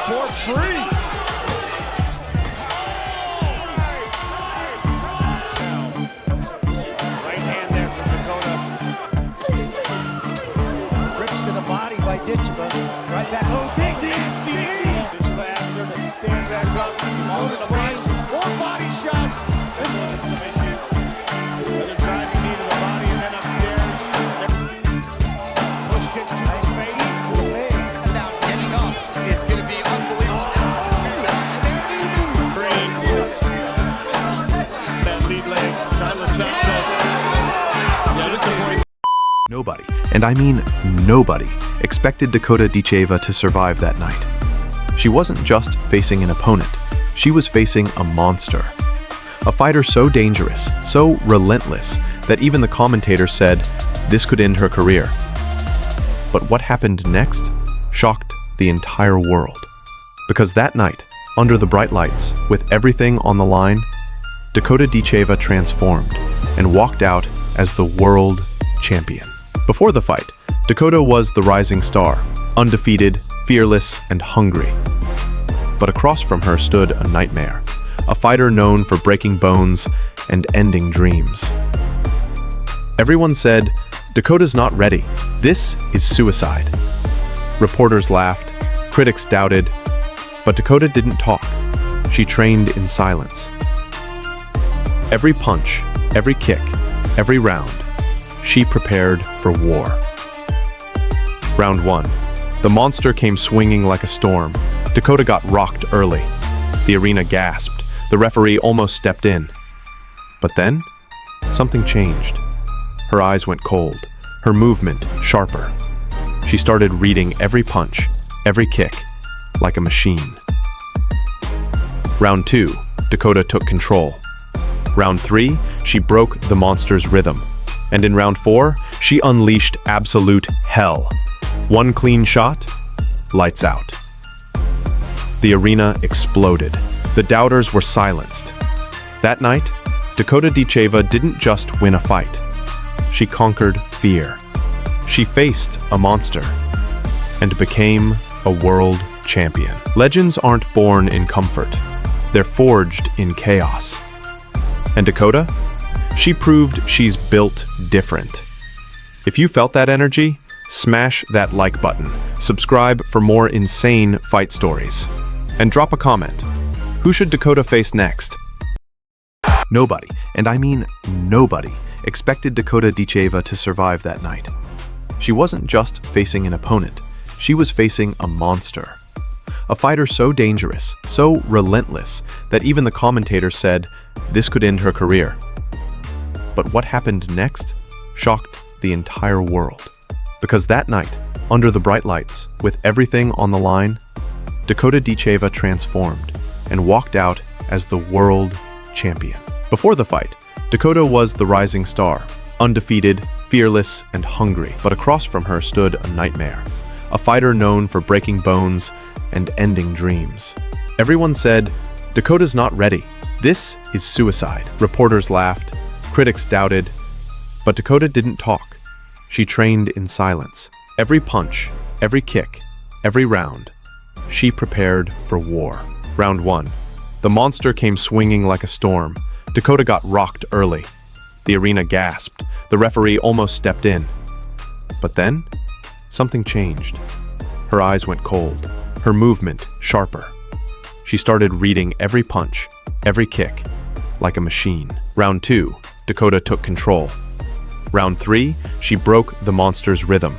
for free. Right hand there from Dakota. Rips to the body by Ditcheva. Right back. Oh, big knee. Ditcheva asked her to stand back up. All to the right. More body shots. Some issues. Another driving knee to the body and then upstairs. Push kick to the face. Now getting up is going to be unbelievable. That lead leg, Tyler Santos. Yeah, disappointing. Nobody, and I mean nobody, expected Dakota Ditcheva to survive that night. She wasn't just facing an opponent, she was facing a monster. A fighter so dangerous, so relentless, that even the commentators said this could end her career. But what happened next shocked the entire world. Because that night, under the bright lights, with everything on the line, Dakota Ditcheva transformed and walked out as the world champion. Before the fight, Dakota was the rising star, undefeated, fearless, and hungry. But across from her stood a nightmare, a fighter known for breaking bones and ending dreams. Everyone said, "Dakota's not ready. This is suicide." Reporters laughed, critics doubted, but Dakota didn't talk. She trained in silence. Every punch, every kick, every round, she prepared for war. Round 1. The monster came swinging like a storm. Dakota got rocked early. The arena gasped. The referee almost stepped in. But then, something changed. Her eyes went cold, her movement sharper. She started reading every punch, every kick, like a machine. Round 2, Dakota took control. Round 3, she broke the monster's rhythm. And in round 4, she unleashed absolute hell. One clean shot, lights out. The arena exploded. The doubters were silenced. That night, Dakota Ditcheva didn't just win a fight. She conquered fear. She faced a monster and became a world champion. Legends aren't born in comfort. They're forged in chaos. And Dakota? She proved she's built different. If you felt that energy, smash that like button, subscribe for more insane fight stories, and drop a comment. Who should Dakota face next? Nobody, and I mean nobody, expected Dakota Ditcheva to survive that night. She wasn't just facing an opponent, she was facing a monster. A fighter so dangerous, so relentless, that even the commentators said this could end her career. But what happened next shocked the entire world. Because that night, under the bright lights, with everything on the line, Dakota Ditcheva transformed and walked out as the world champion. Before the fight, Dakota was the rising star, undefeated, fearless, and hungry. But across from her stood a nightmare, a fighter known for breaking bones and ending dreams. Everyone said, "Dakota's not ready. This is suicide." Reporters laughed, critics doubted, but Dakota didn't talk. She trained in silence. Every punch, every kick, every round, she prepared for war. Round 1. The monster came swinging like a storm. Dakota got rocked early. The arena gasped. The referee almost stepped in. But then, something changed. Her eyes went cold, her movement sharper. She started reading every punch, every kick, like a machine. Round 2, Dakota took control. Round 3, she broke the monster's rhythm.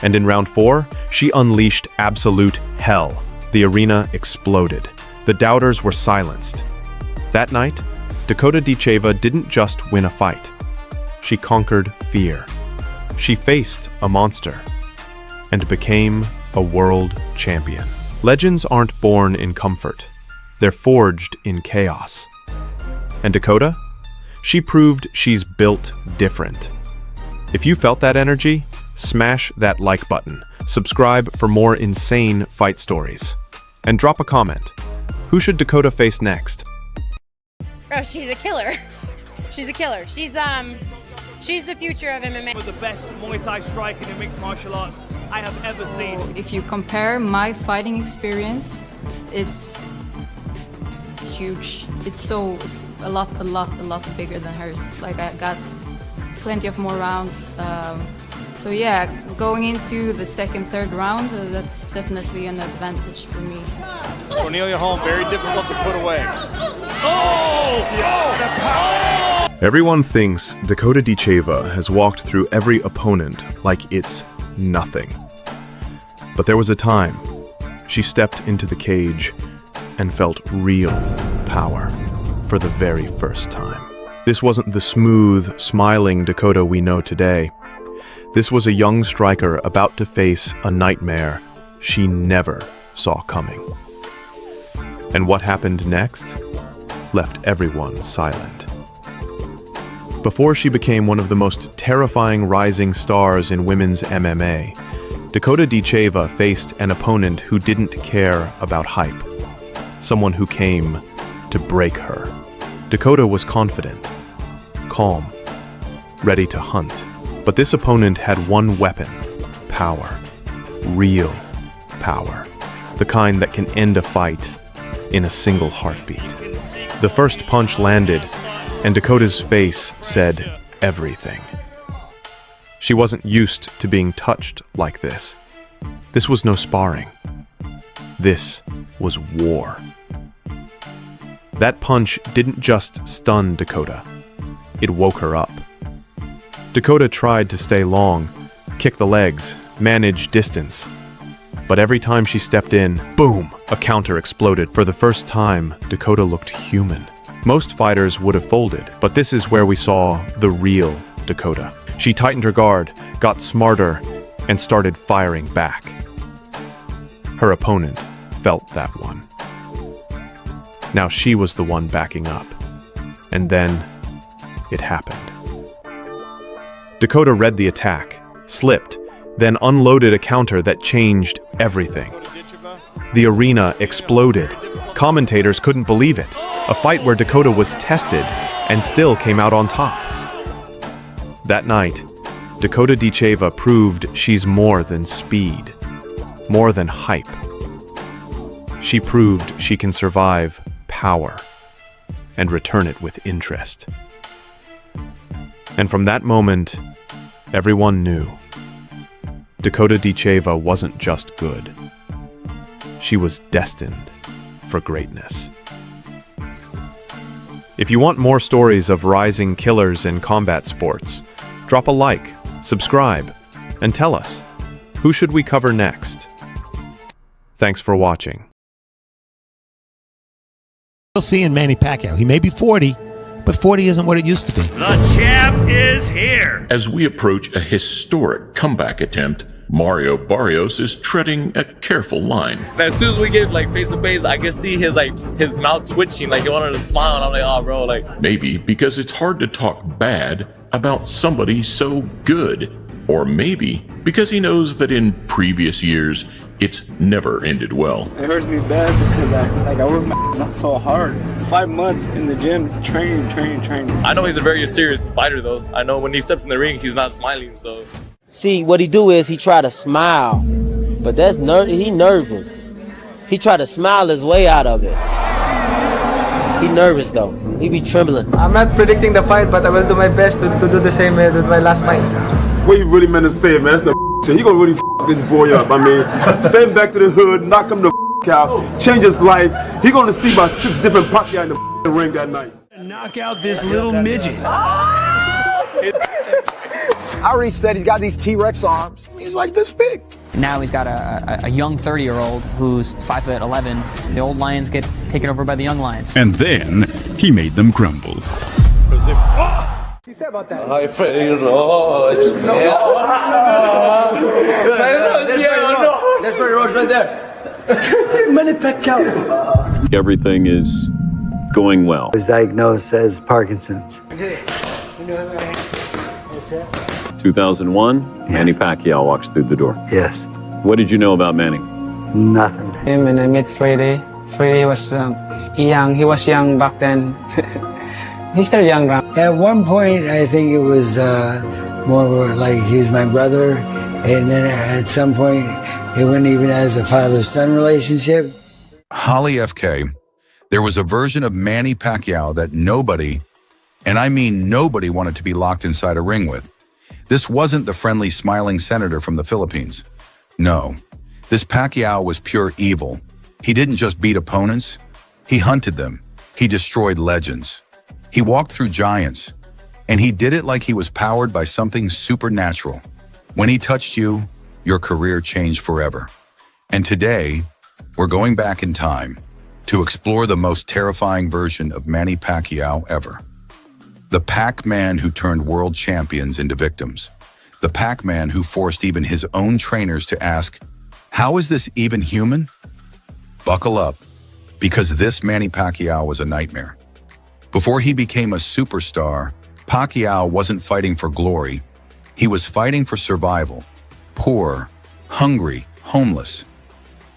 And in round 4, she unleashed absolute hell. The arena exploded. The doubters were silenced. That night, Dakota Ditcheva didn't just win a fight. She conquered fear. She faced a monster and became a world champion. Legends aren't born in comfort. They're forged in chaos. And Dakota? She proved she's built different. If you felt that energy, smash that like button, subscribe for more insane fight stories, and drop a comment. Who should Dakota face next? Bro, she's a killer. She's a killer. She's the future of MMA. The best Muay Thai striker in mixed martial arts. I have ever seen. If you compare my fighting experience, it's huge. It's a lot bigger than hers. Like, I got plenty of more rounds. So yeah, going into the second, third round, that's definitely an advantage for me. Cornelia Holm, very difficult to put away. Everyone thinks Dakota Ditcheva has walked through every opponent like it's nothing. But there was a time she stepped into the cage and felt real power for the very first time. This wasn't the smooth, smiling Dakota we know today. This was a young striker about to face a nightmare she never saw coming. And what happened next left everyone silent. Before she became one of the most terrifying rising stars in women's MMA, Dakota Ditcheva faced an opponent who didn't care about hype. Someone who came to break her. Dakota was confident, calm, ready to hunt. But this opponent had one weapon: power. Real power. The kind that can end a fight in a single heartbeat. The first punch landed, and Dakota's face said everything. She wasn't used to being touched like this. This was no sparring. This was war. That punch didn't just stun Dakota. It woke her up. Dakota tried to stay long, kick the legs, manage distance. But every time she stepped in, boom, a counter exploded. For the first time, Dakota looked human. Most fighters would have folded, but this is where we saw the real Dakota. She tightened her guard, got smarter, and started firing back. Her opponent felt that one. Now she was the one backing up. And then it happened. Dakota read the attack, slipped, then unloaded a counter that changed everything. The arena exploded. Commentators couldn't believe it. A fight where Dakota was tested and still came out on top. That night, Dakota Ditcheva proved she's more than speed, more than hype. She proved she can survive power and return it with interest. And from that moment, everyone knew Dakota Ditcheva wasn't just good. She was destined for greatness. If you want more stories of rising killers in combat sports, drop a like, subscribe, and tell us, who should we cover next? Thanks for watching. We'll see in Manny Pacquiao. He may be 40, but 40 isn't what it used to be. The champ is here. As we approach a historic comeback attempt, Mario Barrios is treading a careful line. As soon as we get like face to face, I can see his mouth twitching, like he wanted to smile, and I'm like, oh bro, like. Maybe because it's hard to talk bad about somebody so good. Or maybe because he knows that in previous years, it's never ended well. It hurts me bad because I work my ass so hard. 5 months in the gym, training. I know he's a very serious fighter though. I know when he steps in the ring, he's not smiling, so. See, what he do is he try to smile, but that's he nervous. He try to smile his way out of it. He nervous though. He be trembling. I'm not predicting the fight, but I will do my best to do the same with my last fight. What you really meant to say, man? That's a shit. He gonna really this boy up. I mean, send him back to the hood, knock him the out, change his life. He gonna see about 6 different Pac-Man in the ring that night. Knock out this little midget. I already said he's got these T-Rex arms. He's like this big. Now he's got a young 30-year-old who's 5'11". The old lions get taken over by the young lions. And then he made them crumble. You said about that. That's Freddie Roach right there. Manny Pacquiao. Everything is going well. He was diagnosed as Parkinson's. 2001, Manny Pacquiao walks through the door. Yes. What did you know about Manny? Nothing. When I met Freddie was young. He was young back then. He's still young now. At one point, I think it was more like he was my brother, And then at some point, it went even as a father-son relationship. Holly FK, there was a version of Manny Pacquiao that nobody, and I mean nobody, wanted to be locked inside a ring with. This wasn't the friendly, smiling senator from the Philippines. No, this Pacquiao was pure evil. He didn't just beat opponents, he hunted them. He destroyed legends. He walked through giants, and he did it like he was powered by something supernatural. When he touched you, your career changed forever. And today, we're going back in time to explore the most terrifying version of Manny Pacquiao ever. The Pac-Man who turned world champions into victims. The Pac-Man who forced even his own trainers to ask, how is this even human? Buckle up, because this Manny Pacquiao was a nightmare. Before he became a superstar, Pacquiao wasn't fighting for glory. He was fighting for survival. Poor, hungry, homeless.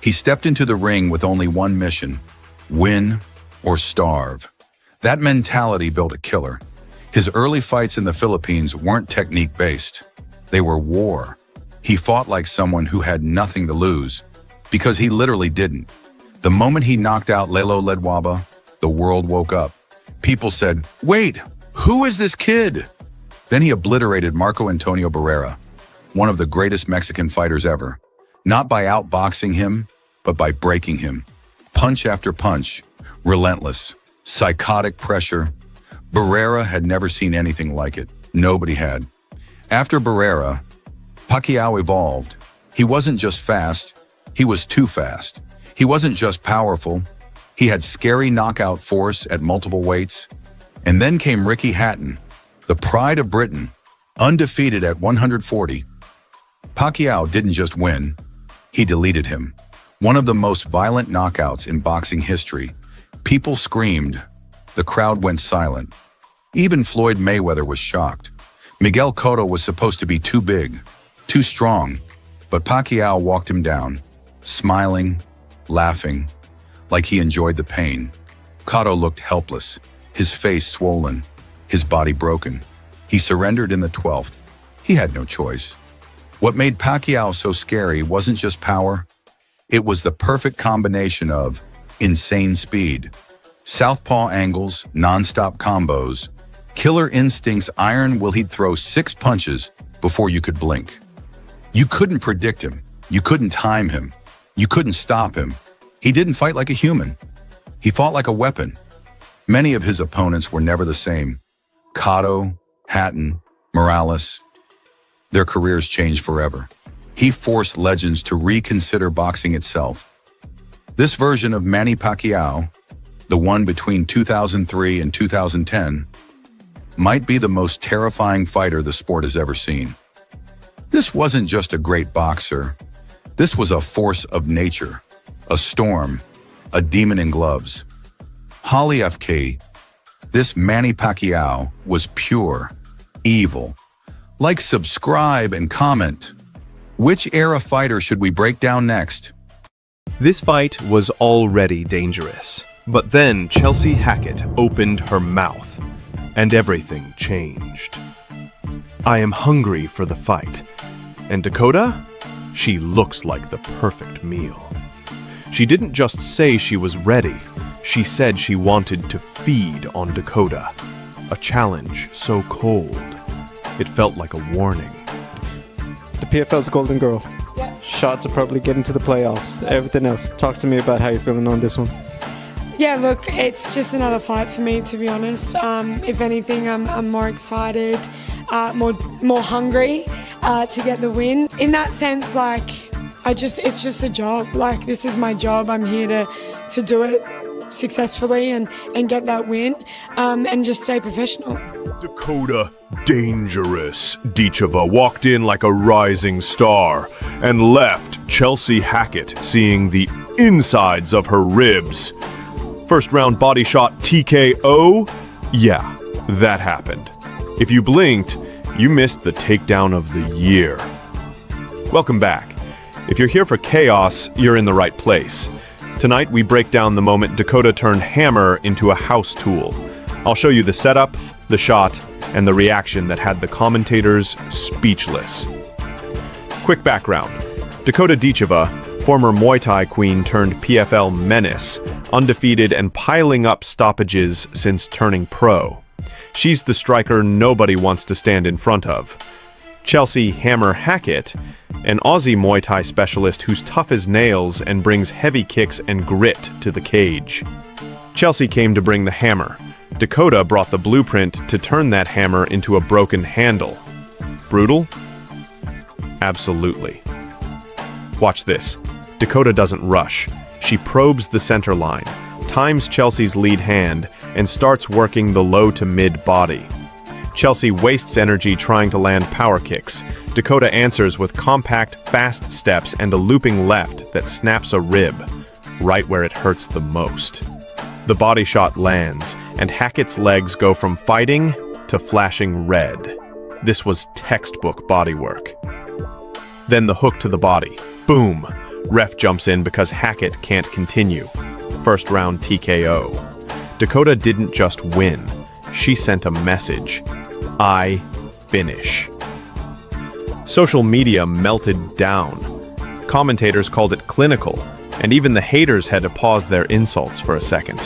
He stepped into the ring with only one mission: win or starve. That mentality built a killer. His early fights in the Philippines weren't technique-based. They were war. He fought like someone who had nothing to lose, because he literally didn't. The moment he knocked out Lelo Ledwaba, the world woke up. People said, wait, who is this kid? Then he obliterated Marco Antonio Barrera, one of the greatest Mexican fighters ever. Not by outboxing him, but by breaking him. Punch after punch, relentless, psychotic pressure. Barrera had never seen anything like it. Nobody had. After Barrera, Pacquiao evolved. He wasn't just fast, he was too fast. He wasn't just powerful, he had scary knockout force at multiple weights. And then came Ricky Hatton, the pride of Britain, undefeated at 140. Pacquiao didn't just win, he deleted him. One of the most violent knockouts in boxing history. People screamed. The crowd went silent. Even Floyd Mayweather was shocked. Miguel Cotto was supposed to be too big, too strong, but Pacquiao walked him down, smiling, laughing, like he enjoyed the pain. Cotto looked helpless, his face swollen, his body broken. He surrendered in the 12th. He had no choice. What made Pacquiao so scary wasn't just power, it was the perfect combination of insane speed, southpaw angles, non-stop combos, killer instincts, iron will he'd throw 6 punches before you could blink. You couldn't predict him, you couldn't time him, you couldn't stop him. He didn't fight like a human, he fought like a weapon. Many of his opponents were never the same. Cotto, Hatton, Morales, their careers changed forever. He forced legends to reconsider boxing itself. This version of Manny Pacquiao, the one between 2003 and 2010, might be the most terrifying fighter the sport has ever seen. This wasn't just a great boxer. This was a force of nature, a storm, a demon in gloves. Holly FK, this Manny Pacquiao was pure evil. Like, subscribe, and comment. Which era fighter should we break down next? This fight was already dangerous, but then Chelsea Hackett opened her mouth, and everything changed. I am hungry for the fight. And Dakota? She looks like the perfect meal. She didn't just say she was ready, she said she wanted to feed on Dakota. A challenge so cold, it felt like a warning. The PFL's golden girl. Yeah. Shot to probably get into the playoffs. Everything else. Talk to me about how you're feeling on this one. Yeah, look, it's just another fight for me, to be honest. If anything, I'm more excited, more hungry to get the win. In that sense, like, it's just a job. Like, this is my job. I'm here to do it successfully and get that win and just stay professional. Dakota Ditcheva walked in like a rising star and left Chelsea Hackett seeing the insides of her ribs. First round body shot TKO? Yeah, that happened. If you blinked, you missed the takedown of the year. Welcome back. If you're here for chaos, you're in the right place. Tonight we break down the moment Dakota turned Hammer into a house tool. I'll show you the setup, the shot, and the reaction that had the commentators speechless. Quick background. Dakota Ditcheva, former Muay Thai queen turned PFL menace, undefeated and piling up stoppages since turning pro. She's the striker nobody wants to stand in front of. Chelsea Hammer Hackett, an Aussie Muay Thai specialist who's tough as nails and brings heavy kicks and grit to the cage. Chelsea came to bring the hammer. Dakota brought the blueprint to turn that hammer into a broken handle. Brutal? Absolutely. Watch this. Dakota doesn't rush. She probes the center line, times Chelsea's lead hand, and starts working the low to mid body. Chelsea wastes energy trying to land power kicks. Dakota answers with compact, fast steps and a looping left that snaps a rib, right where it hurts the most. The body shot lands, and Hackett's legs go from fighting to flashing red. This was textbook bodywork. Then the hook to the body. Boom! Ref jumps in because Hackett can't continue. First round TKO. Dakota didn't just win. She sent a message. I finish. Social media melted down. Commentators called it clinical, and even the haters had to pause their insults for a second.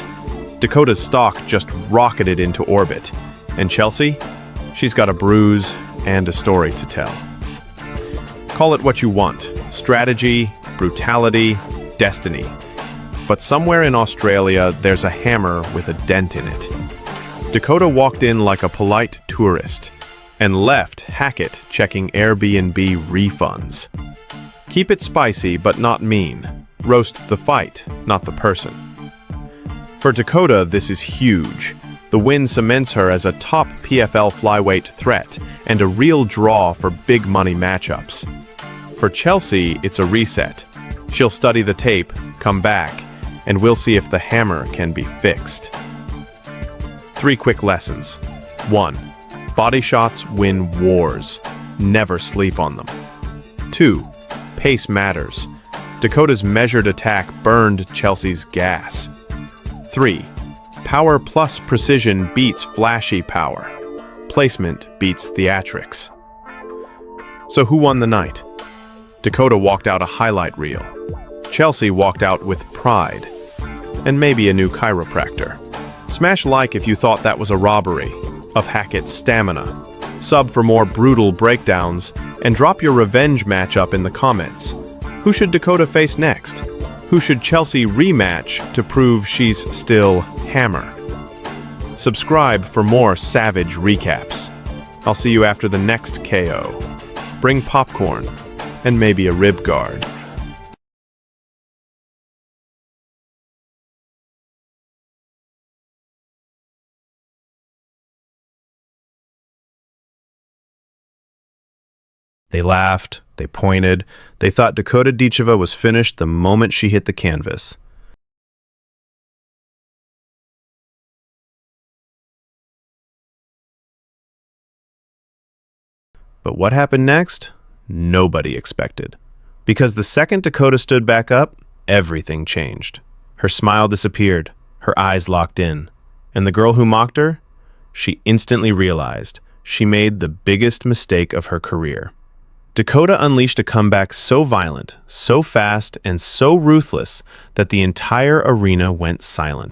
Dakota's stock just rocketed into orbit. And Chelsea? She's got a bruise and a story to tell. Call it what you want. Strategy, brutality, destiny. But somewhere in Australia, there's a hammer with a dent in it. Dakota walked in like a polite tourist and left Hackett checking Airbnb refunds. Keep it spicy, but not mean. Roast the fight, not the person. For Dakota, this is huge. The win cements her as a top PFL flyweight threat and a real draw for big money matchups. For Chelsea, it's a reset. She'll study the tape, come back, and we'll see if the hammer can be fixed. 3 quick lessons. 1. Body shots win wars. Never sleep on them. 2. Pace matters. Dakota's measured attack burned Chelsea's gas. 3. Power plus precision beats flashy power. Placement beats theatrics. So who won the night? Dakota walked out a highlight reel. Chelsea walked out with pride. And maybe a new chiropractor. Smash like if you thought that was a robbery of Hackett's stamina. Sub for more brutal breakdowns, and drop your revenge matchup in the comments. Who should Dakota face next? Who should Chelsea rematch to prove she's still Hammer? Subscribe for more savage recaps. I'll see you after the next KO. Bring popcorn and maybe a rib guard. They laughed, they pointed, they thought Dakota Ditcheva was finished the moment she hit the canvas. But what happened next? Nobody expected. Because the second Dakota stood back up, everything changed. Her smile disappeared, her eyes locked in. And the girl who mocked her? She instantly realized she made the biggest mistake of her career. Dakota unleashed a comeback so violent, so fast, and so ruthless that the entire arena went silent.